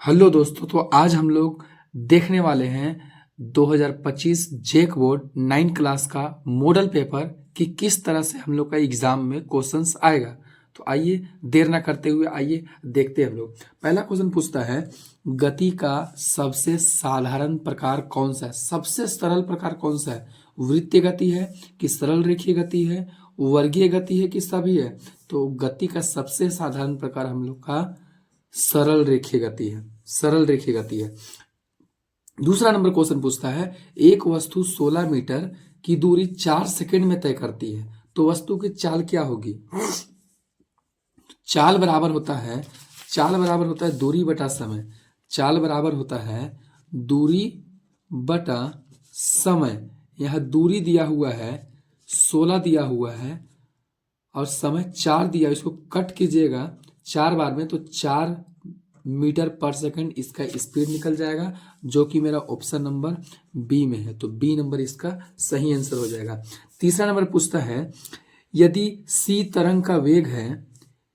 Hello दोस्तों, तो आज हम लोग देखने वाले हैं 2025 जेक बोर्ड 9 क्लास का मॉडल पेपर कि किस तरह से हम लोग का एग्जाम में क्वेश्चंस आएगा। तो आइए देर ना करते हुए आइए देखते हैं। हम लोग पहला क्वेश्चन पूछता है, गति का सबसे साधारण प्रकार कौन सा है? सबसे सरल प्रकार कौन सा है? वृत्तीय गति है कि सरल रेखीय गति है, वर्गीय गति है कि सभी है? तो गति का सबसे साधारण प्रकार हम लोग का सरल रेखीय गति है। सरल रेखीय गति है। दूसरा नंबर क्वेश्चन पूछता है, एक वस्तु 16 मीटर की दूरी 4 सेकंड में तय करती है, तो वस्तु की चाल क्या होगी? चाल बराबर होता है दूरी बटा समय। चाल बराबर होता है दूरी बटा समय। यह दूरी दिया हुआ है 16 दिया हुआ है और समय 4 दिया, इसको कट कीजिएगा 4 बार में तो 4 मीटर पर सेकंड इसका स्पीड निकल जाएगा, जो कि मेरा ऑप्शन नंबर बी में है। तो बी नंबर इसका सही आंसर हो जाएगा। तीसरा नंबर पूछता है, यदि सी तरंग का वेग है,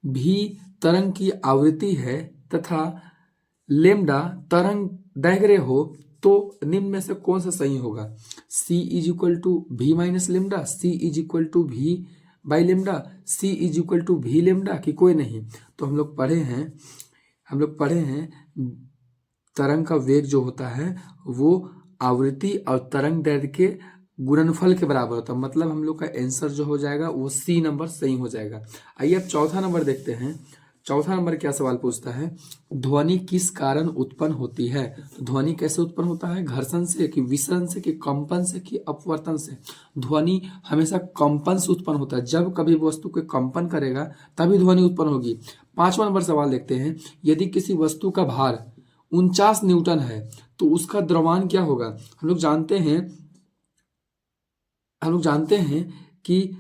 भी तरंग की आवृत्ति है तथा लेमडा तरंग दैर्घ्य हो, तो निम्न में से कौन सा सही होगा? C is equal to B minus lambda, C is equal to B by lambda, C is equal to B lambda कि कोई नहीं? तो हम लोग पढ़े हैं तरंग का वेग जो होता है वो आवृत्ति और तरंग दैर्घ्य के गुणनफल के बराबर होता है। मतलब हम लोग का आंसर जो हो जाएगा वो सी नंबर सही हो जाएगा। आइए अब चौथा नंबर देखते हैं। चौथा नंबर क्या सवाल पूछता है, ध्वनि किस कारण उत्पन्न होती है? तो ध्वनि कैसे उत्पन्न होता है? घर्षण से कि विसरण से कि कंपन से कि अपवर्तन से? ध्वनि हमेशा कंपन से उत्पन्न होता है। जब कभी वस्तु के कंपन करेगा तभी ध्वनि उत्पन्न होगी। पांचवा नंबर सवाल देखते हैं, यदि किसी वस्तु का भार 49 न्यूटन है तो उसका द्रव्यमान क्या होगा? हम लोग जानते हैं कि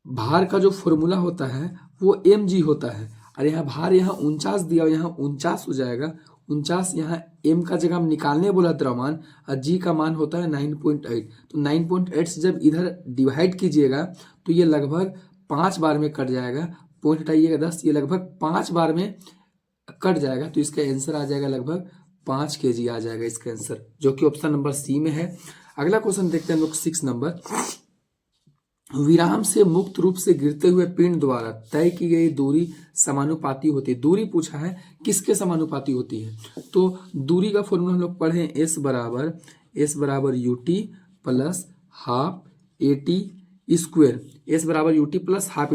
भार का जो फॉर्मूला होता है वो mg होता है। और यहाँ भार यहाँ 49 दिया, यहाँ 49 हो जाएगा। 49 यहाँ m का जगह हम निकालने बोला द्रव्यमान, और g का मान होता है 9.8। तो 9.8 से जब इधर डिवाइड कीजिएगा तो ये लगभग 5 बार में कट जाएगा। पॉइंट हटाइएगा 10, ये लगभग 5 बार में कट जाएगा। तो इसका आंसर आ जाएगा लगभग 5 kg आ जाएगा इसका आंसर, जो कि ऑप्शन नंबर सी में है। अगला क्वेश्चन देखते हैं हम लोग 6 नंबर, विराम से मुक्त रूप से गिरते हुए पिंड द्वारा तय की गई दूरी समानुपाती होती है। दूरी पूछा है किसके समानुपाती होती है? तो दूरी का फॉर्मूला हम लोग पढ़े हैं, एस बराबर UT plus half AT square. S बराबर UT plus half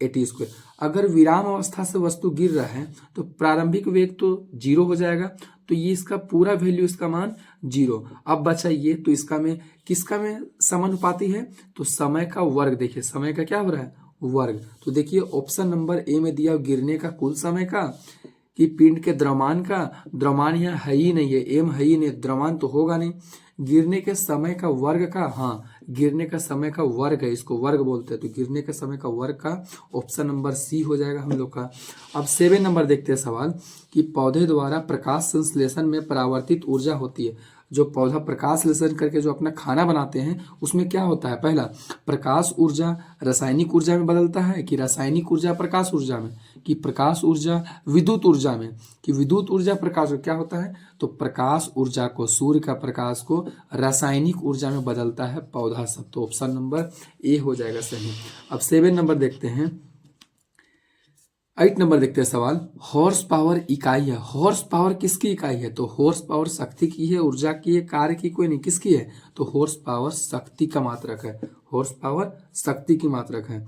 AT square. अगर विराम अवस्था से वस्तु गिर रहा है तो प्रारंभिक वेग तो 0 हो जाएगा, तो ये इसका पूरा वैल्यू, इसका मान 0। अब बचा ये, तो इसका में किसका में समानुपाती है? तो समय का वर्ग। देखिए समय का क्या हो रहा है? वर्ग। तो देखिए ऑप्शन नंबर ए में दिया गिरने का कुल समय का कि पिंड के द्रव्यमान का। द्रव्यमान यहाँ है ही नहीं है, एम है ही नहीं, द्रव्यमान तो होगा नहीं। गिरने के समय का वर्ग का, हाँ गिरने का समय का वर्ग है, इसको वर्ग बोलते हैं। तो गिरने के समय का वर्ग का ऑप्शन नंबर सी हो जाएगा हम लोग का। अब 7 नंबर देखते हैं सवाल कि पौधे द्वारा प्रकाश संश्लेषण में परावर्तित ऊर्जा होती है। जो पौधा प्रकाश संश्लेषण करके जो अपना खाना बनाते हैं उसमें क्या होता है? पहला, प्रकाश ऊर्जा रासायनिक ऊर्जा में बदलता है कि रासायनिक ऊर्जा प्रकाश ऊर्जा में, कि प्रकाश ऊर्जा विद्युत ऊर्जा में, कि विद्युत ऊर्जा प्रकाश क्या होता है? तो प्रकाश ऊर्जा को, सूर्य का प्रकाश को रासायनिक ऊर्जा में बदलता है पौधा सब। तो ऑप्शन नंबर ए हो जाएगा सही। अब 7 नंबर देखते हैं। 8 नंबर देखते हैं सवाल, हॉर्स पावर इकाई है। हॉर्स पावर किसकी इकाई है? तो हॉर्स पावर शक्ति की है, ऊर्जा की है, कार्य की कोई नहीं, किसकी है? तो हॉर्स पावर शक्ति का मात्रक है। हॉर्स पावर शक्ति की मात्रक है।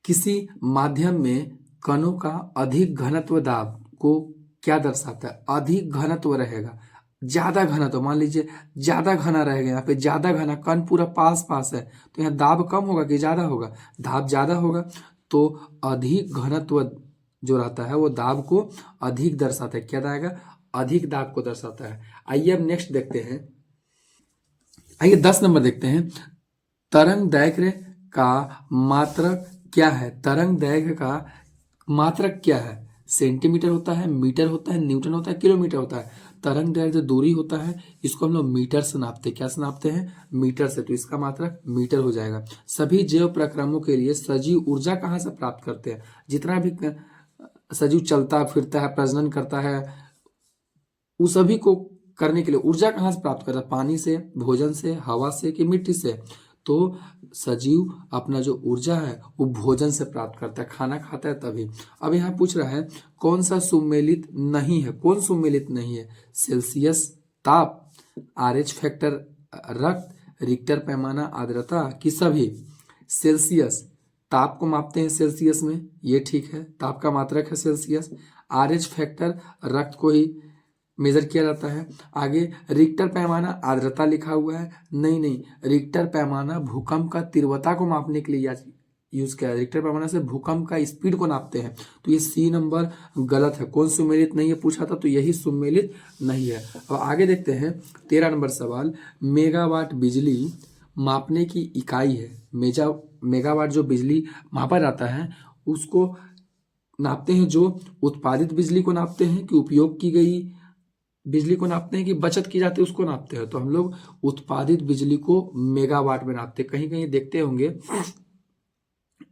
किसी माध्यम में कणों का अधिक घनत्व दाब को क्या दर्शाता है? अधिक घनत्व रहेगा, ज्यादा घनत्व, मान लीजिए ज्यादा घना रहेगा, यहाँ पे ज्यादा घना, कण पूरा पास पास है तो यहाँ दाब कम होगा कि ज्यादा होगा? दाब ज्यादा होगा। तो अधिक घनत्व जो रहता है वो दाब को अधिक दर्शाता है। क्या आएगा? अधिक दाब को दर्शाता है। आइए अब नेक्स्ट देखते हैं। आइए 10 नंबर देखते हैं, तरंग दैर्घ्य का मात्रक क्या है? तरंग दैर्घ्य का मात्रक क्या है? सेंटीमीटर होता है, मीटर होता है, न्यूटन होता है, किलोमीटर होता है? तरंग दैर्घ्य दूरी होता है, इसको हम लोग मीटर से नापते हैं। क्या से नापते हैं? मीटर से। तो इसका मात्रक मीटर हो जाएगा। सभी जैव प्रक्रमों के लिए सजीव ऊर्जा कहाँ से प्राप्त करते हैं? जितना भी सजीव चलता फिरता है, प्रजनन करता है, उस सभी को करने के लिए ऊर्जा कहाँ से प्राप्त करता है? पानी से, भोजन से, हवा से कि मिट्टी से? तो सजीव अपना जो ऊर्जा है वो भोजन से प्राप्त करता है, खाना खाता है तभी। अब यहाँ पूछ रहा है कौन सा सुमेलित नहीं है? कौन सुमेलित नहीं है? सेल्सियस ताप, RH फैक्टर रक्त, रिक्टर पैमाना आर्द्रता कि सभी? सेल्सियस, ताप को मापते हैं सेल्सियस में, ये ठीक है, ताप का मात्रक है सेल्सियस। RH फैक्टर रक्त को ही मेजर किया जाता है। आगे रिक्टर पैमाना आर्द्रता लिखा हुआ है, नहीं नहीं, रिक्टर पैमाना भूकंप का तीव्रता को मापने के लिए यूज किया है। रिक्टर पैमाना से भूकंप का स्पीड को नापते हैं। तो ये सी नंबर गलत है। कौन सुमेलित नहीं है पूछा था, तो यही सुमेलित नहीं है। अब आगे देखते हैं 13 नंबर सवाल। मेगावाट बिजली मापने की इकाई है। मेगावाट जो बिजली मापा जाता है उसको नापते हैं, जो उत्पादित बिजली को नापते हैं कि उपयोग की गई बिजली को नापते हैं कि बचत की जाती है उसको नापते हैं? तो हम लोग उत्पादित बिजली को मेगावाट में नापते हैं। कहीं कहीं देखते होंगे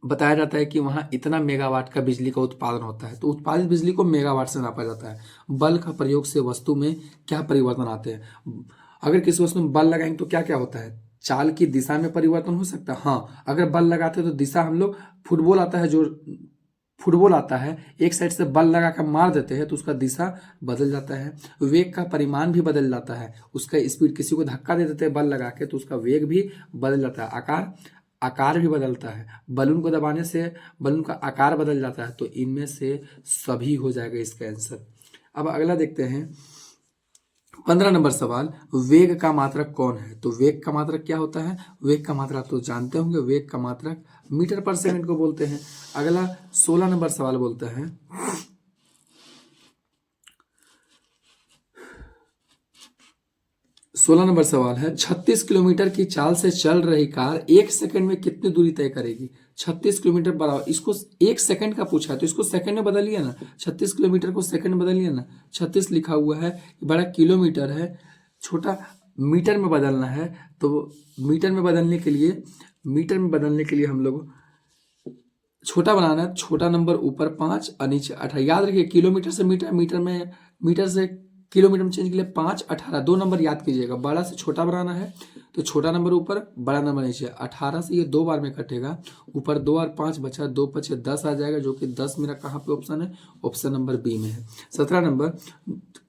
बताया जाता है कि वहां इतना मेगावाट का बिजली का उत्पादन होता है, तो उत्पादित बिजली को मेगावाट से नापा जाता है। बल का प्रयोग से वस्तु में क्या परिवर्तन आते हैं? अगर किसी वस्तु में बल लगाएंगे तो क्या क्या होता है? चाल की दिशा में परिवर्तन हो सकता है। हाँ, अगर बल लगाते हैं तो दिशा हम लोग फुटबॉल आता है, एक साइड से बल लगा कर मार देते हैं तो उसका दिशा बदल जाता है। वेग का परिमाण भी बदल जाता है, उसका स्पीड, किसी को धक्का दे देते हैं बल लगा के तो उसका वेग भी बदल जाता है। आकार भी बदलता है, बलून को दबाने से बलून का आकार बदल जाता है। तो इनमें से सभी हो जाएगा इसका आंसर। अब अगला देखते हैं 15 नंबर सवाल। वेग का मात्रक कौन है? तो वेग का मात्रक क्या होता है? वेग का मात्रक तो जानते होंगे, वेग का मात्रक मीटर पर सेकंड को बोलते हैं। अगला 16 नंबर सवाल बोलता है 16 नंबर सवाल है 36 किलोमीटर की चाल से चल रही कार 1 सेकंड में कितनी दूरी तय करेगी? 36 किलोमीटर बराबर, इसको 1 सेकंड का पूछा है तो इसको सेकंड में बदलिए ना। 36 किलोमीटर को सेकंड में बदलिए ना। 36 लिखा हुआ है, बड़ा किलोमीटर है, छोटा मीटर में बदलना है। तो मीटर में बदलने के लिए हम लोग छोटा बनाना है। छोटा नंबर ऊपर 5 और नीचे 18। याद रखिए किलोमीटर से मीटर, मीटर से किलोमीटर में चेंज के लिए 5 18 दो नंबर याद कीजिएगा। बड़ा से छोटा बनाना है तो छोटा नंबर ऊपर, बड़ा नंबर नीचे। 18 से ये 2 बार में कटेगा, ऊपर 2 और 5 बचा, 2 5 10 आ जाएगा, जो कि 10 मेरा कहाँ पे ऑप्शन है? ऑप्शन नंबर बी में है। 17 नंबर,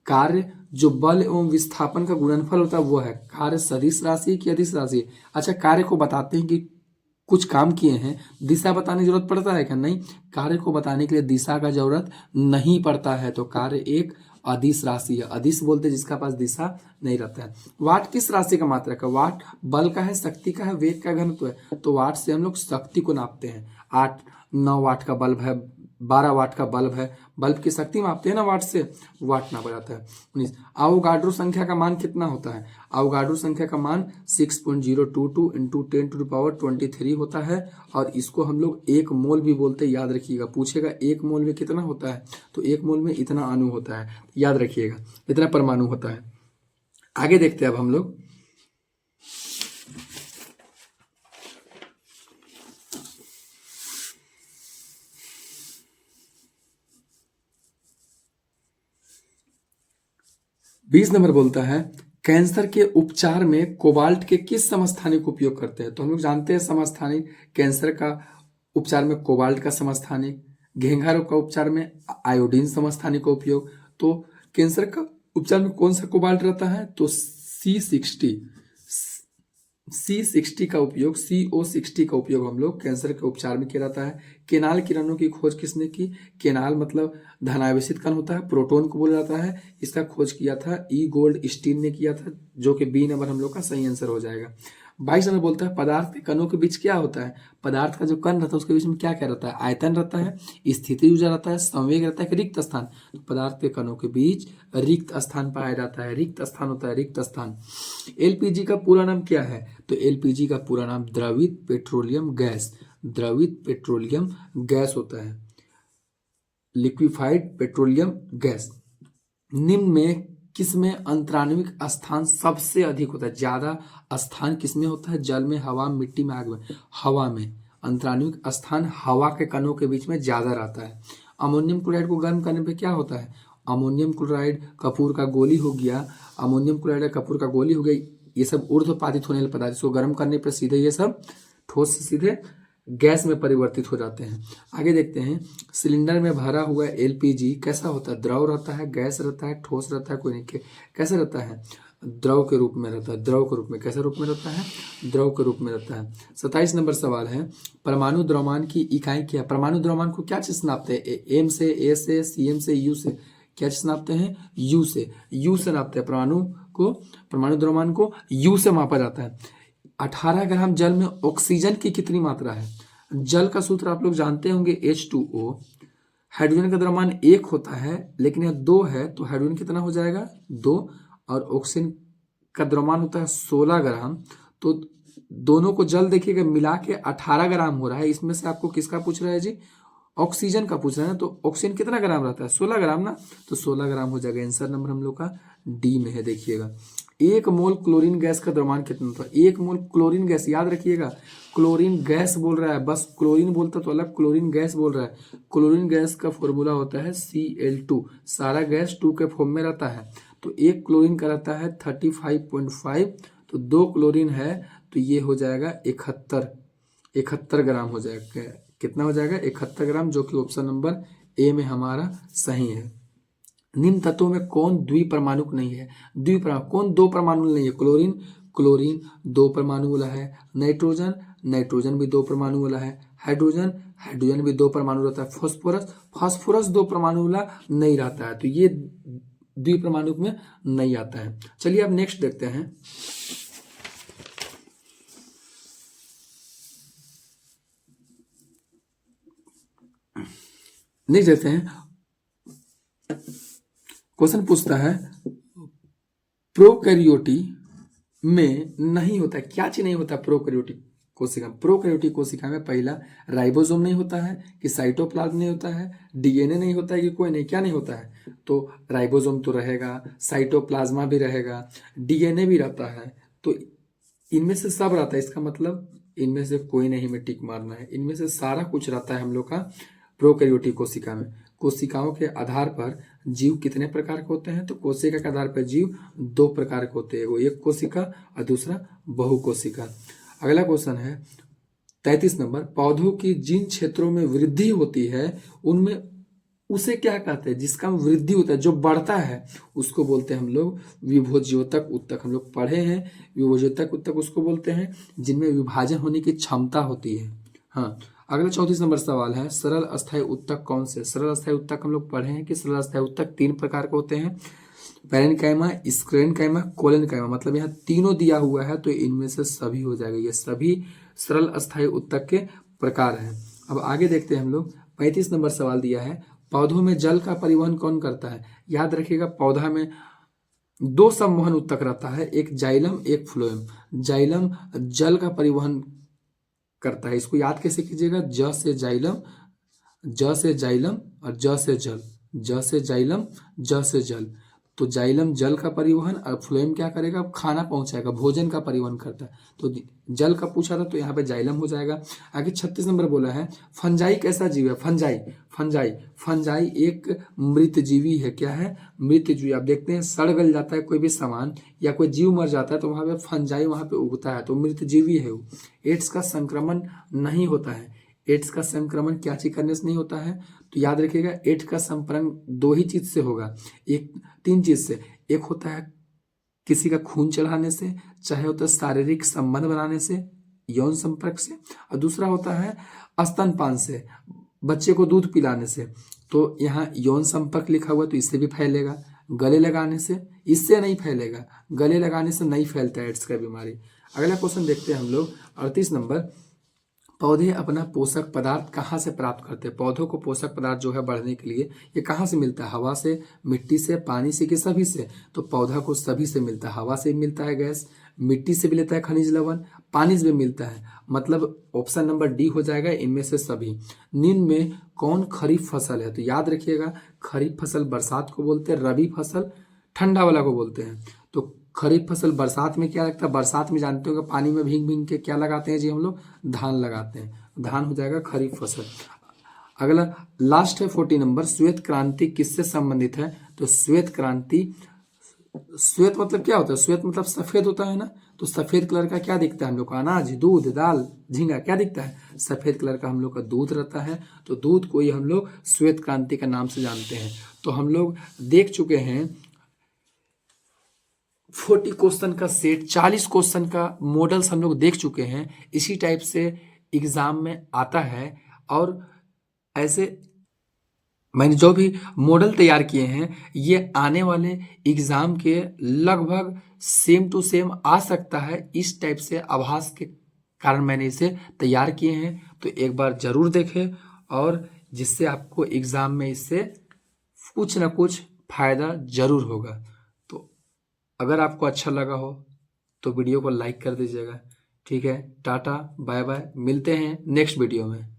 कार्य जो बल एवं विस्थापन का गुणनफल होता है वो है कार्य सदिश राशि की अदिश राशि? अच्छा, कार्य को बताते हैं कि कुछ काम किए हैं, दिशा बताने की जरूरत पड़ता है क्या? नहीं, कार्य को बताने के लिए दिशा का जरूरत नहीं पड़ता है। तो कार्य एक अदिश राशि है। अदिश बोलते जिसका पास दिशा नहीं रहता है। वाट किस राशि का मात्रक है? वाट बल का है, शक्ति का है, वेग का घनत्व है। तो वाट से हम लोग शक्ति को नापते हैं। 9 वाट का बल्ब है, 12 वाट का बल्ब है, बल्ब की शक्ति मापते हैं ना वाट से, वाट नापा जाता है। 19, आवोगाड्रो संख्या का मान कितना होता है? आवोगाड्रो संख्या का मान 6.022 इंटू 10⁻23 होता है। और इसको हम लोग 1 मोल भी बोलते हैं, याद रखिएगा। पूछेगा 1 मोल में कितना होता है, तो 1 मोल में इतना अणु होता है, याद रखिएगा, इतना परमाणु होता है। आगे देखते हैं अब हम लोग 20 नंबर बोलता है कैंसर के उपचार में कोबाल्ट के किस समस्थानिक का उपयोग करते हैं? तो हम लोग जानते हैं समस्थानिक, कैंसर का उपचार में कोबाल्ट का समस्थानिक, घेंघा रोग का उपचार में आयोडीन समस्थानिक का उपयोग। तो कैंसर का उपचार में कौन सा कोबाल्ट रहता है? तो C60 का उपयोग, CO60 का उपयोग हम लोग कैंसर के उपचार में किया जाता है। केनाल किरणों की खोज किसने की? केनाल मतलब धनावेशित कण होता है, प्रोटॉन को बोला जाता है। इसका खोज किया था ई गोल्ड स्टीन ने किया था, जो कि बी नंबर हम लोग का सही आंसर हो जाएगा। 22 नंबर बोलता है पदार्थ के कणों के बीच क्या होता है? पदार्थ का जो कण रहता है उसके बीच में क्या क्या रहता है? आयतन रहता है, स्थिति ऊर्जा रहता है, संवेग रहता है कि रिक्त स्थान? तो पदार्थ के कणों के बीच रिक्त स्थान पाया जाता है, रिक्त स्थान होता है, रिक्त स्थान। एलपीजी का पूरा नाम क्या है? तो एलपीजी का पूरा नाम द्रवित पेट्रोलियम गैस, द्रवित पेट्रोलियम गैस होता है, लिक्विफाइड पेट्रोलियम गैस। निम्न में किसमें अंतराण्विक स्थान सबसे अधिक होता है? ज्यादा स्थान किसमें होता है? जल में, हवा, मिट्टी में, आग में? हवा में। अंतराण्विक स्थान हवा के कणों के बीच में ज्यादा रहता है। अमोनियम क्लोराइड को गर्म करने पे क्या होता है, अमोनियम क्लोराइड कपूर का गोली हो गया, अमोनियम क्लोराइड कपूर का गोली हो गई, ये सब ऊर्ध्वपातित होने वाले पदार्थ, इसको गर्म करने पर सीधे ये सब ठोस से सीधे गैस में परिवर्तित हो जाते हैं। आगे देखते हैं, सिलेंडर में भरा हुआ एलपीजी कैसा होता है, द्रव रहता है, गैस रहता है, ठोस रहता है, कोई नहीं, कैसे रहता है, द्रव के रूप में रहता है, द्रव के रूप में, कैसे रूप में रहता है, द्रव के रूप में रहता है। 27 नंबर सवाल है, परमाणु द्रव्यमान की इकाई क्या है, परमाणु द्रव्यमान को क्या चीज नापते हैं, एम से, ए से, सीएम से, यू से, क्या चीज नापते हैं, यू से, यू से नापते हैं परमाणु को, परमाणु द्रव्यमान को यू से मापा जाता है। 18 ग्राम जल में ऑक्सीजन की कितनी मात्रा है, जल का सूत्र आप लोग जानते होंगे H2O, हाइड्रोजन का द्रव्यमान 1 होता है लेकिन यह 2 है, तो हाइड्रोजन कितना हो जाएगा 2, और ऑक्सीजन का द्रव्यमान होता है 16 ग्राम, तो दोनों को जल देखिएगा मिला के 18 ग्राम हो रहा है। इसमें से आपको किसका पूछ रहा है जी, ऑक्सीजन का पूछ रहा है ना, तो ऑक्सीजन कितना ग्राम रहता है 16 ग्राम ना, तो 16 ग्राम हो जाएगा। आंसर नंबर हम लोग का डी में है। देखिएगा 1 मोल क्लोरीन गैस का द्रव्यमान कितना था, 1 मोल क्लोरीन गैस, याद रखिएगा क्लोरीन गैस बोल रहा है, बस क्लोरीन बोलता तो अलग, क्लोरीन गैस बोल रहा है। क्लोरीन गैस का फॉर्मूला होता है Cl2, सारा गैस 2 के फॉर्म में रहता है, तो 1 क्लोरीन का रहता है 35.5, तो 2 क्लोरीन है तो ये हो जाएगा 71 ग्राम हो जाएगा, कितना हो जाएगा 71 ग्राम, जो कि ऑप्शन नंबर ए में हमारा सही है। निम्न तत्वों में कौन द्विपरमाणुक नहीं है, द्विपरमाणु कौन दो परमाणु नहीं है, क्लोरीन, क्लोरीन 2 परमाणु वाला है, नाइट्रोजन, नाइट्रोजन भी 2 परमाणु वाला है, हाइड्रोजन, हाइड्रोजन भी 2 परमाणु रहता है, फास्फोरस, फास्फोरस 2 परमाणु वाला नहीं रहता है, तो ये द्विपरमाणुक में नहीं आता है। चलिए अब नेक्स्ट देखते हैं, नेक्स्ट देखते हैं, क्वेश्चन पूछता है प्रोकैरियोटी में नहीं होता, क्या चीज नहीं होता प्रोकैरियोटिक कोशिका, प्रोकैरियोटिक कोशिका में पहला राइबोसोम नहीं होता है, कि साइटोप्लाज्म नहीं होता है, डीएनए नहीं होता है, कि कोई नहीं, क्या नहीं होता है, तो राइबोसोम तो रहेगा, साइटोप्लाज्मा भी रहेगा, डीएनए भी रहता है, तो इनमें से सब रहता है, इसका मतलब इनमें से कोई नहीं में टिक मारना है, इनमें से सारा कुछ रहता है हम लोग का प्रोकैरियोटिक कोशिका में। कोशिकाओं के आधार पर जीव कितने प्रकार के होते हैं, तो कोशिका के आधार पर जीव 2 प्रकार के होते हैं, वो एक कोशिका और दूसरा बहुकोशिका। अगला क्वेश्चन है 33 नंबर, पौधों की जिन क्षेत्रों में वृद्धि होती है उनमें उसे क्या कहते हैं, जिसका वृद्धि होता है, जो बढ़ता है, उसको बोलते हैं हम लोग विभोज्योतक उत्तक, हम लोग पढ़े हैं, विभोज्योतक उत्तक उसको बोलते हैं जिनमें विभाजन होने की क्षमता होती है। हाँ, अगला 34 नंबर सवाल है, सरल अस्थायी उत्तक कौन से, सरल अस्थायी उत्तक हम लोग पढ़े हैं कि सरल अस्थायी उत्तक 3 प्रकार के होते हैं, पैरेन्काइमा, स्क्लेरेन्काइमा, कोलेन्काइमा, मतलब यहाँ तीनों दिया हुआ है, तो इनमें से सभी हो जाएगा, ये सभी सरल अस्थायी उत्तक के प्रकार हैं। अब आगे देखते हैं हम लोग, 35 नंबर सवाल दिया है, पौधों में जल का परिवहन कौन करता है, याद रखिएगा पौधा में 2 संवहन उत्तक रहता है, एक जाइलम एक फ्लोएम, जाइलम जल का परिवहन करता है, इसको याद कैसे कीजिएगा, ज से जाइलम, ज से जाइलम और ज से जल, ज से जाइलम ज से जल, तो जाइलम जल का परिवहन और फ्लोएम क्या करेगा, खाना पहुंचाएगा, भोजन का परिवहन करता है, तो जल का पूछा था तो यहाँ पे जाइलम हो जाएगा। आगे 36 नंबर बोला है, फंजाई कैसा जीव है, फंजाई, फंजाई, फंजाई एक मृत जीवी है, क्या है, मृत जीवी। आप देखते हैं सड़ गल जाता है कोई भी सामान या कोई जीव मर जाता है तो वहां पे फंजाई वहां पे उगता है, तो मृत जीवी है वो। एड्स का संक्रमण नहीं होता है, एड्स का संक्रमण क्या चीज करने से नहीं होता है, तो याद रखिएगा एड्स का संक्रमण 2 ही चीज से होगा, 3 चीज से, एक होता है किसी का खून चढ़ाने से, चाहे होता है शारीरिक संबंध बनाने से, यौन संपर्क से, और दूसरा होता है स्तनपान से, बच्चे को दूध पिलाने से, तो यहाँ यौन संपर्क लिखा हुआ तो इससे भी फैलेगा, गले लगाने से इससे नहीं फैलेगा, गले लगाने से नहीं फैलता एड्स का बीमारी। अगला क्वेश्चन देखते हैं हम लोग 38 नंबर, पौधे अपना पोषक पदार्थ कहाँ से प्राप्त करते हैं, पौधों को पोषक पदार्थ जो है बढ़ने के लिए ये कहाँ से मिलता है, हवा से, मिट्टी से, पानी से, कि सभी से, तो पौधा को सभी से मिलता है, हवा से भी मिलता है गैस, मिट्टी से भी लेता है खनिज लवण, पानी से भी मिलता है, मतलब ऑप्शन नंबर डी हो जाएगा इनमें से सभी। निम्न में कौन खरीफ फसल है, तो याद रखिएगा खरीफ फसल बरसात को बोलते हैं, रबी फसल ठंडा वाला को बोलते हैं। तो खरीफ फसल बरसात में क्या लगता है, बरसात में जानते हो कि पानी में भीग भीग के क्या लगाते हैं जी हम लोग, धान लगाते हैं, धान हो जाएगा खरीफ फसल। अगला लास्ट है 40 नंबर, श्वेत क्रांति किससे संबंधित है? तो श्वेत क्रांति, श्वेत मतलब क्या होता है? श्वेत मतलब सफेद होता है ना, तो सफेद कलर का क्या दिखता है हम लोग का? अनाज, दूध, दाल, झींगा, क्या दिखता है? सफेद कलर का हम लोग का दूध रहता है। तो दूध को ही हम लोग श्वेत क्रांति का नाम से जानते हैं। तो हम लोग देख चुके हैं 40 क्वेश्चन का सेट, 40 क्वेश्चन का मॉडल्स हम लोग देख चुके हैं। इसी टाइप से एग्जाम में आता है, और ऐसे मैंने जो भी मॉडल तैयार किए हैं ये आने वाले एग्जाम के लगभग सेम टू सेम आ सकता है। इस टाइप से आभास के कारण मैंने इसे तैयार किए हैं। तो एक बार जरूर देखें, और जिससे आपको एग्जाम में इससे कुछ ना कुछ फायदा जरूर होगा। तो अगर आपको अच्छा लगा हो तो वीडियो को लाइक कर दीजिएगा। ठीक है, टाटा बाय बाय, मिलते हैं नेक्स्ट वीडियो में।